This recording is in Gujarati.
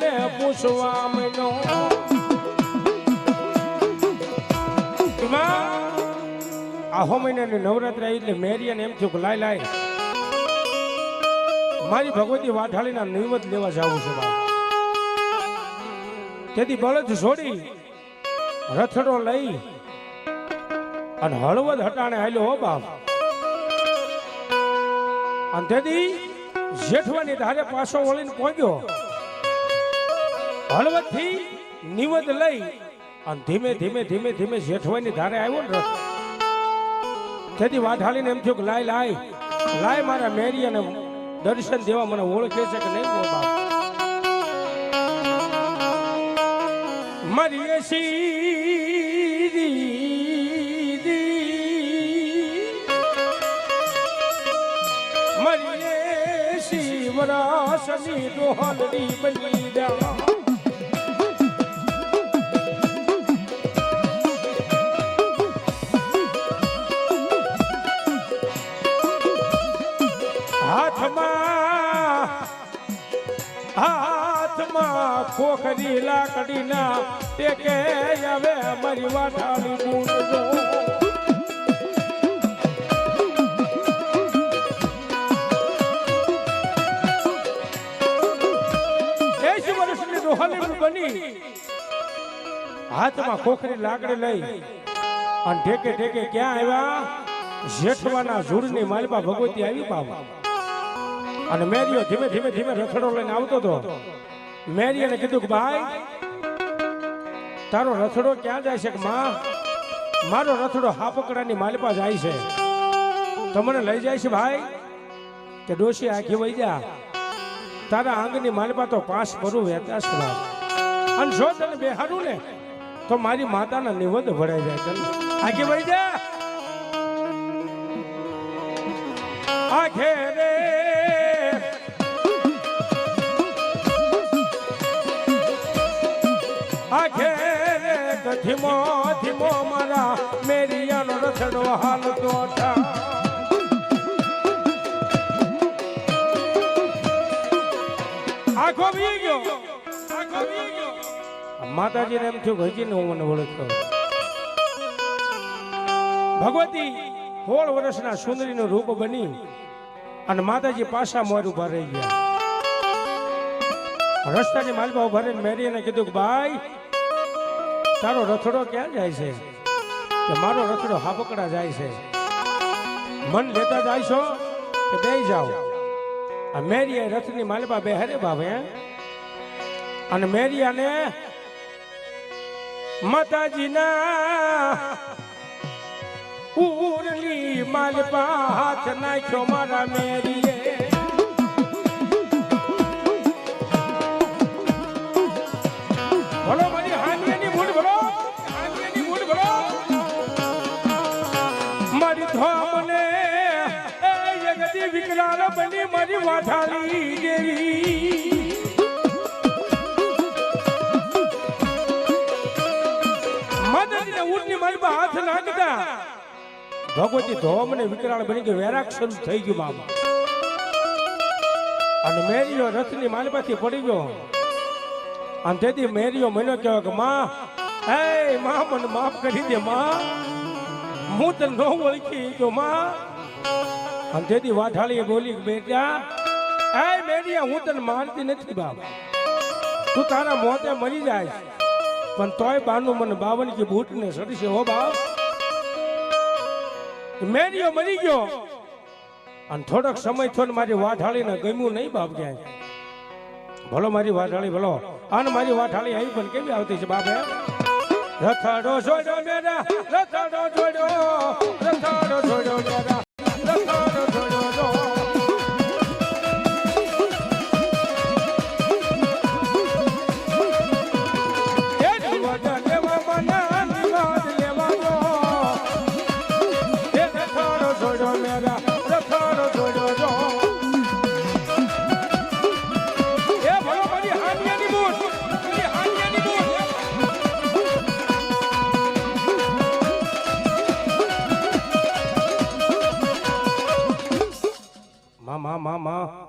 ને પૂછવા મનો આહો મહિનાની નવરાત્રી આવી એટલે મેરિયાને એમ થયું કે લાય મારી ભગવતી વાઢાળીના નિવત લેવા જવું છે બાપ. તેથી બળદ છોડી રથડો લઈ અને હળવદ હટાણે હાલ્યો હો બાપ. અને તેથી જેઠવાની ધારે પાછો વળીને પહોંચ્યો. હળવદ થી નિવદ લઈ અને ધીમે ધીમે ધીમે ધીમે જેઠવાની ધારે આવ્યો ને રથ. તેથી વાઢાળીને એમ થયું કે લાય મારા મેરિયાને દર્શન દેવા મને ઓળખે છે કે નહીં બાપ. મારી શિવરાશની ડોહલડી બની જા. હાથમાં ખોખરી લાકડીના ટેકે આવે મારી વાઢાળી મૂંડો. 80 વર્ષની ડોહાલી બની હાથમાં ખોખરી લાકડી લઈ અને ટેકે ટેકે ક્યાં આવ્યા? જેઠવાના ઝૂડની માલપા ભગવતી આવી બાબા. અને મેરિયો ધીમે ધીમે ધીમે રથડો લઈને આવતો હતો. મેરિયાને કીધું કે ભાઈ તારો રથડો ક્યાં જાય છે? કે માં મારો રથડો હાપકડાની માલપા જાય છે. તો મને લઈ જાય છે ભાઈ? કે ડોશી આખી વહી જા, તારા આંગની માલપા તો 5 પરું વહેતા છે ભાઈ. અને જો તને બેહારું ને તો મારી માતાના નિવદ ભરાઈ જાય. તને આખી વહી જા. આખે રે આખે ધીમો ધીમો મારા મેરિયાનો રથડો હાલતો હતા. આખો વી ગયો. માતાજીને એમ થયું હજી હું મને ઓળખતો. ભગવતી 16 વર્ષના સુંદરીનું રૂપ બની અને માતાજી પાછા મોર ઉભા રહી ગયા. રસ્તાની માલપા ઉભા રહીને મેરિયાને કીધું કે ભાઈ તારો રથડો ક્યાં જાય છે? કે મારો રથડો હાપકડા જાય છે. મન લેતા જાય છો કે બે જાઓ? આ મેરિયા રથની માલપા બેહારે બાપે. અને મેરિયાને માતાજીના ઉરલી માલપા હાથ નાખ્યો મારા મેરિયે. ભલો મારી હાંડિયાની મૂડ ભલો, હાંડિયાની મૂડ ભલો. મારી ધોમને એ જગતી વિકરાળ બની મારી વાઢાળી જેવી. મદદને ઊંટની મારી પર હાથ નાખતા ભગવતી ધોમને વિકરાળ બની ગઈ. વેરાક્ષર થઈ ગયું બાબા. અને મેરિયો રથની માલપાથી પડી ગયો. અને તેથી મેરિયો મને કહેવાય કે માં મને માફ કરી દે માં, હું તને ન ઓળખી ગયો માં. અને તેથી વાઢાળીએ બોલી બેટા મેરિયા હું તને મારતી નથી બાપ, તું તારા મોતે મરી જાય પણ તોય બાનું મને 52 કી બૂટ ને સડશે હો બાપ. મેરિયો મરી ગયો અને થોડોક સમય થયો મારી વાઢાળીને ગમ્યું નહીં બાપ. ક્યાંય ભલો મારી વાઢાળી ભલો. અને મારી વાઢાળી આવી પણ કેવી આવતી છે બાપે? રથડો છોડ્યો મેરા, રથડો છોડ્યો, રથડો છોડ્યો મેરા, રથડો છોડ્યો. એ નિવદ લેવા મના નિવદ લેવાનો. એ રથડો છોડ્યો મેરા, રથડો છોડ્યો. માં માં માં માં